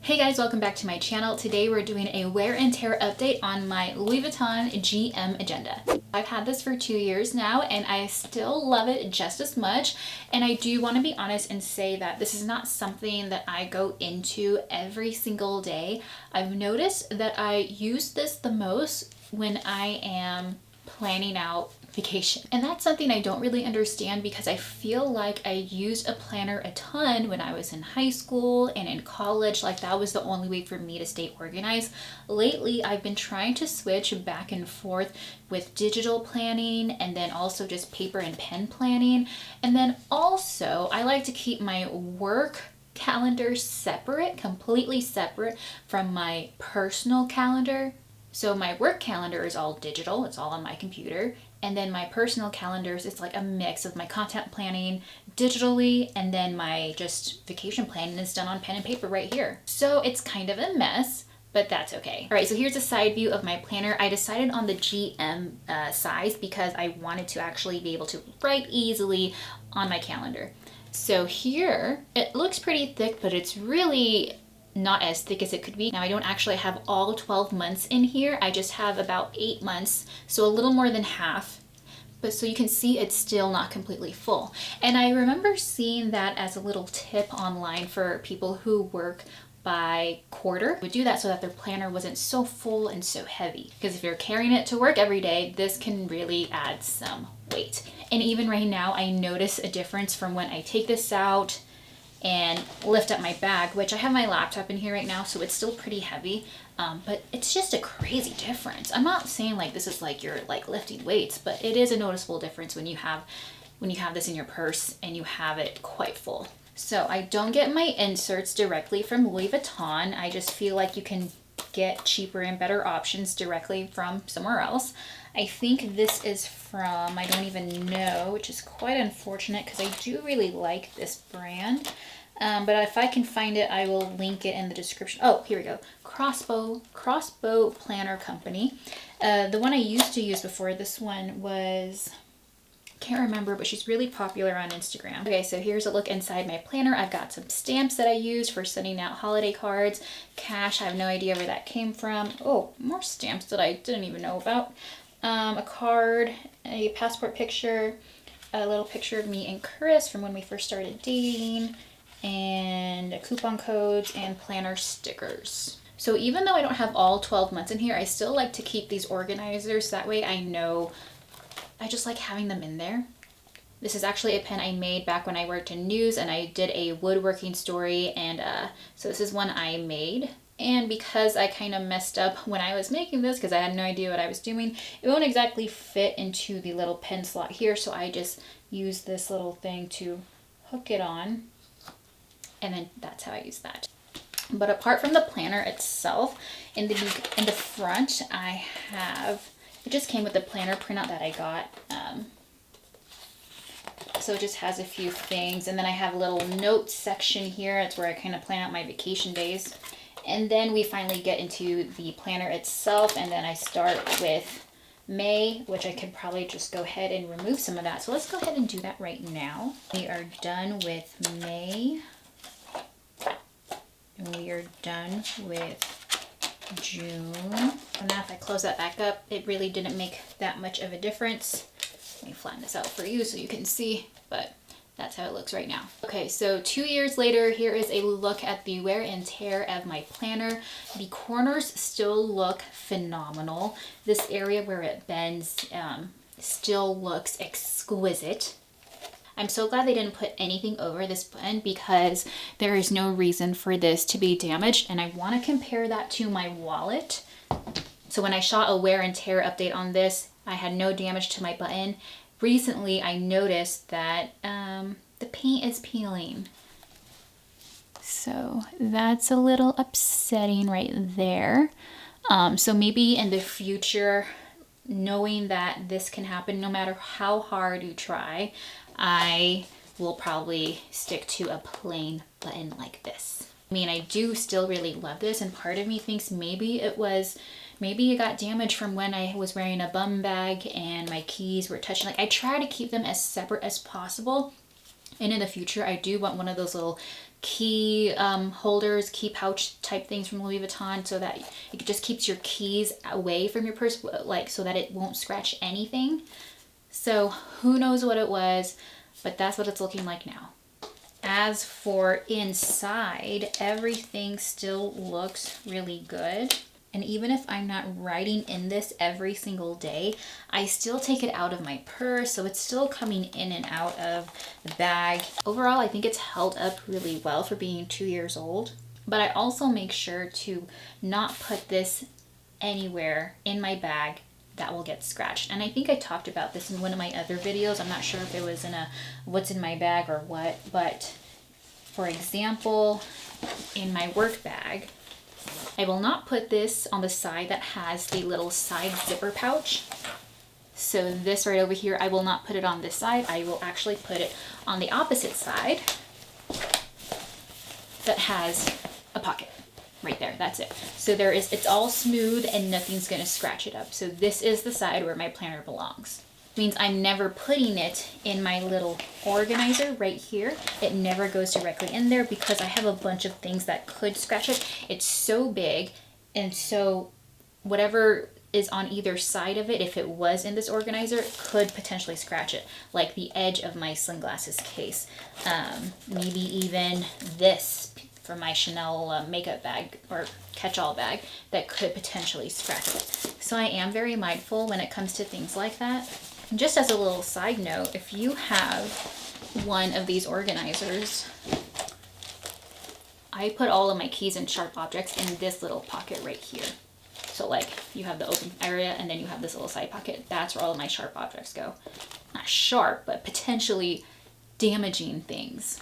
Hey guys, welcome back to my channel. Today we're doing a wear and tear update on my Louis Vuitton GM Agenda. I've had this for 2 years now and I still love it just as much. And I do want to be honest and say that this is not something that I go into every single day. I've noticed that I use this the most when I am planning out vacation. And that's something I don't really understand because I feel like I used a planner a ton when I was in high school and in college. Like that was the only way for me to stay organized. Lately, I've been trying to switch back and forth with digital planning and then also just paper and pen planning. And then also I like to keep my work calendar separate, completely separate from my personal calendar. So my work calendar is all digital, it's all on my computer. And then my personal calendars, it's like a mix of my content planning digitally and then my just vacation planning is done on pen and paper right here. So it's kind of a mess, but that's okay. All right, so here's a side view of my planner. I decided on the GM size because I wanted to actually be able to write easily on my calendar. So here, it looks pretty thick, but it's really not as thick as it could be. Now I don't actually have all 12 months in here. I just have about 8 months, so a little more than half. But so you can see it's still not completely full. And I remember seeing that as a little tip online for people who work by quarter. Would do that so that their planner wasn't so full and so heavy. Because if you're carrying it to work every day, this can really add some weight. And even right now, I notice a difference from when I take this out and lift up my bag, which I have my laptop in here right now, so it's still pretty heavy, but it's just a crazy difference. I'm not saying like this is like you're like lifting weights, but it is a noticeable difference when you have this in your purse and you have it quite full. So I don't get my inserts directly from Louis Vuitton. I just feel like you can get cheaper and better options directly from somewhere else. I think this is from, I don't even know, which is quite unfortunate because I do really like this brand. But if I can find it, I will link it in the description. Oh, here we go. Crossbow Planner Company. The one I used to use before, this one was, can't remember, but she's really popular on Instagram. Okay, so here's a look inside my planner. I've got some stamps that I use for sending out holiday cards. Cash, I have no idea where that came from. Oh, more stamps that I didn't even know about. A card, a passport picture, a little picture of me and Chris from when we first started dating, and coupon codes and planner stickers. So even though I don't have all 12 months in here, I still like to keep these organizers. That way I know, I just like having them in there. This is actually a pen I made back when I worked in news and I did a woodworking story, and so this is one I made. And because I kind of messed up when I was making this because I had no idea what I was doing, it won't exactly fit into the little pen slot here, so I just use this little thing to hook it on, and then that's how I use that. But apart from the planner itself, in the front I have, it just came with the planner printout that I got. So it just has a few things, and then I have a little notes section here. It's where I kind of plan out my vacation days. And then we finally get into the planner itself, and then I start with May, which I could probably just go ahead and remove some of that. So let's go ahead and do that right now. We are done with May, and we are done with June. And now if I close that back up, it really didn't make that much of a difference. Let me flatten this out for you so you can see, but that's how it looks right now. Okay, so 2 years later, here is a look at the wear and tear of my planner. The corners still look phenomenal. This area where it bends still looks exquisite. I'm so glad they didn't put anything over this button because there is no reason for this to be damaged. And I want to compare that to my wallet. So when I shot a wear and tear update on this, I had no damage to my button. Recently, I noticed that the paint is peeling. So that's a little upsetting right there. So maybe in the future, knowing that this can happen no matter how hard you try, I will probably stick to a plain button like this. I mean, I do still really love this, and part of me thinks maybe it got damaged from when I was wearing a bum bag and my keys were touching. Like, I try to keep them as separate as possible. And in the future, I do want one of those little key holders, key pouch type things from Louis Vuitton, so that it just keeps your keys away from your purse, like so that it won't scratch anything. So who knows what it was, but that's what it's looking like now. As for inside, everything still looks really good. And even if I'm not writing in this every single day, I still take it out of my purse, so it's still coming in and out of the bag. Overall, I think it's held up really well for being 2 years old. But I also make sure to not put this anywhere in my bag that will get scratched. And I think I talked about this in one of my other videos. I'm not sure if it was in a what's in my bag or what, but for example, in my work bag, I will not put this on the side that has the little side zipper pouch. So this right over here, I will not put it on this side. I will actually put it on the opposite side that has a pocket right there. That's it. So it's all smooth and nothing's going to scratch it up. So this is the side where my planner belongs. Means I'm never putting it in my little organizer right here. It never goes directly in there because I have a bunch of things that could scratch it. It's so big, and so whatever is on either side of it, if it was in this organizer, could potentially scratch it, like the edge of my sunglasses case, maybe even this for my Chanel makeup bag or catch-all bag that could potentially scratch it. So I am very mindful when it comes to things like that. And just as a little side note, if you have one of these organizers, I put all of my keys and sharp objects in this little pocket right here. So like you have the open area and then you have this little side pocket. That's where all of my sharp objects go. Not sharp, but potentially damaging things.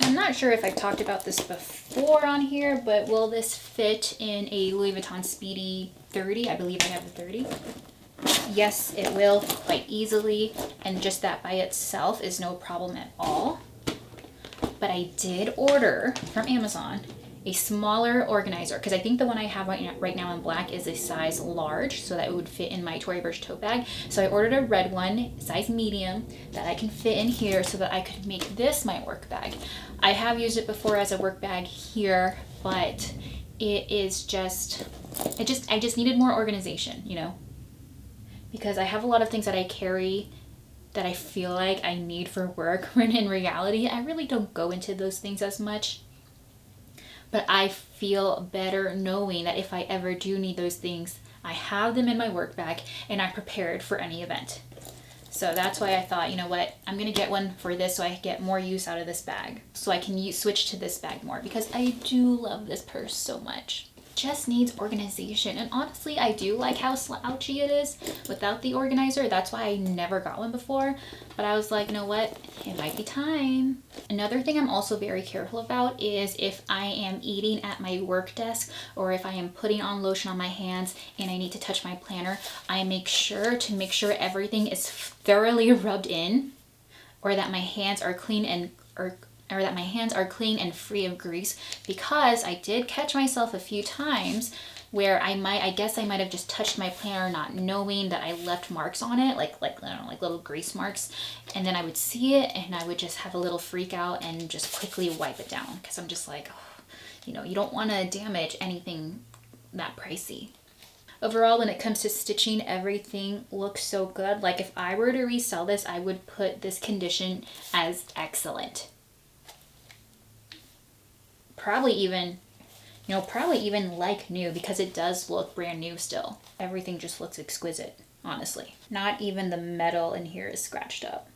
I'm not sure if I've talked about this before on here, but will this fit in a Louis Vuitton Speedy 30? I believe I have the 30. Yes, it will quite easily, and just that by itself is no problem at all. But I did order from Amazon a smaller organizer, because I think the one I have right now in black is a size large, so that it would fit in my Tory Burch tote bag. So I ordered a red one, size medium, that I can fit in here so that I could make this my work bag. I have used it before as a work bag here, but it is I just needed more organization, you know? Because I have a lot of things that I carry that I feel like I need for work, when in reality, I really don't go into those things as much. But I feel better knowing that if I ever do need those things, I have them in my work bag and I'm prepared for any event. So that's why I thought, you know what, I'm going to get one for this so I get more use out of this bag. So I can switch to this bag more, because I do love this purse so much. Just needs organization, and honestly I do like how slouchy it is without the organizer. That's why I never got one before, but I was like, you know what, it might be time. Another thing I'm also very careful about is if I am eating at my work desk, or if I am putting on lotion on my hands and I need to touch my planner, I make sure everything is thoroughly rubbed in, or that my hands are clean and free of grease, because I did catch myself a few times where I guess I might have just touched my planner not knowing that I left marks on it, like I don't know, like little grease marks, and then I would see it and I would just have a little freak out and just quickly wipe it down, because I'm just like, oh, you know, you don't want to damage anything that pricey. Overall, when it comes to stitching, everything looks so good. Like if I were to resell this, I would put this condition as excellent. Probably even like new, because it does look brand new still. Everything just looks exquisite, honestly. Not even the metal in here is scratched up.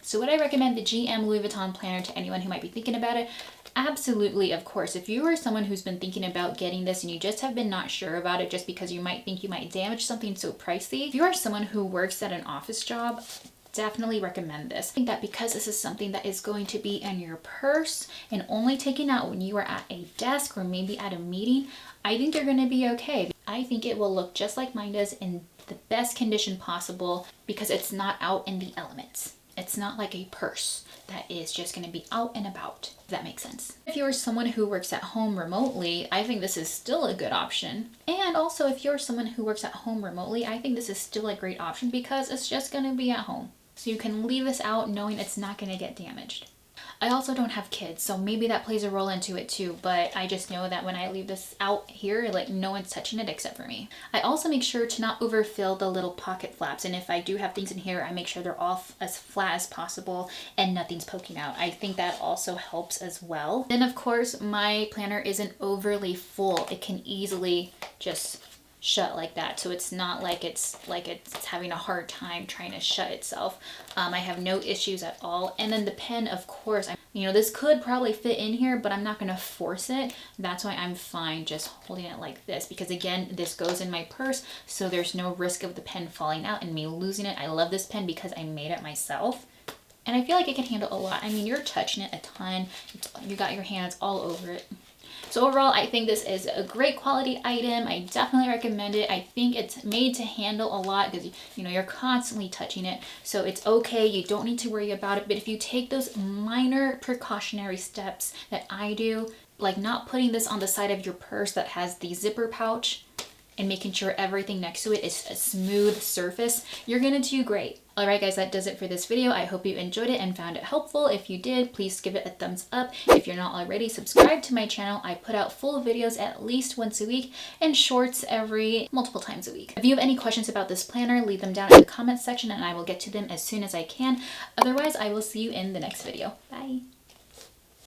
So would I recommend the GM Louis Vuitton planner to anyone who might be thinking about it? Absolutely, of course. If you are someone who's been thinking about getting this and you just have been not sure about it just because you might think you might damage something so pricey, if you are someone who works at an office job, definitely recommend this. I think that because this is something that is going to be in your purse and only taken out when you are at a desk or maybe at a meeting, I think you're going to be okay. I think it will look just like mine does, in the best condition possible, because it's not out in the elements. It's not like a purse that is just going to be out and about, if that makes sense. If you're someone who works at home remotely, I think this is still a good option. And also if you're someone who works at home remotely, I think this is still a great option, because it's just going to be at home. So you can leave this out knowing it's not going to get damaged. I also don't have kids, so maybe that plays a role into it too, but I just know that when I leave this out here, like no one's touching it except for me. I also make sure to not overfill the little pocket flaps, and if I do have things in here, I make sure they're all as flat as possible and nothing's poking out. I think that also helps as well. Then of course, my planner isn't overly full. It can easily just shut like that, so it's not like it's having a hard time trying to shut itself. I have no issues at all. And then the pen, of course, you know, this could probably fit in here, but I'm not gonna force it. That's why I'm fine just holding it like this, because again, this goes in my purse, so there's no risk of the pen falling out and me losing it. I love this pen because I made it myself, and I feel like it can handle a lot. I mean, you're touching it a ton, you got your hands all over it. So overall, I think this is a great quality item. I definitely recommend it. I think it's made to handle a lot because, you know, you're constantly touching it. So it's okay. You don't need to worry about it. But if you take those minor precautionary steps that I do, like not putting this on the side of your purse that has the zipper pouch and making sure everything next to it is a smooth surface, you're gonna do great. Alright guys, that does it for this video. I hope you enjoyed it and found it helpful. If you did, please give it a thumbs up. If you're not already, subscribe to my channel. I put out full videos at least once a week and shorts multiple times a week. If you have any questions about this planner, leave them down in the comments section and I will get to them as soon as I can. Otherwise, I will see you in the next video. Bye!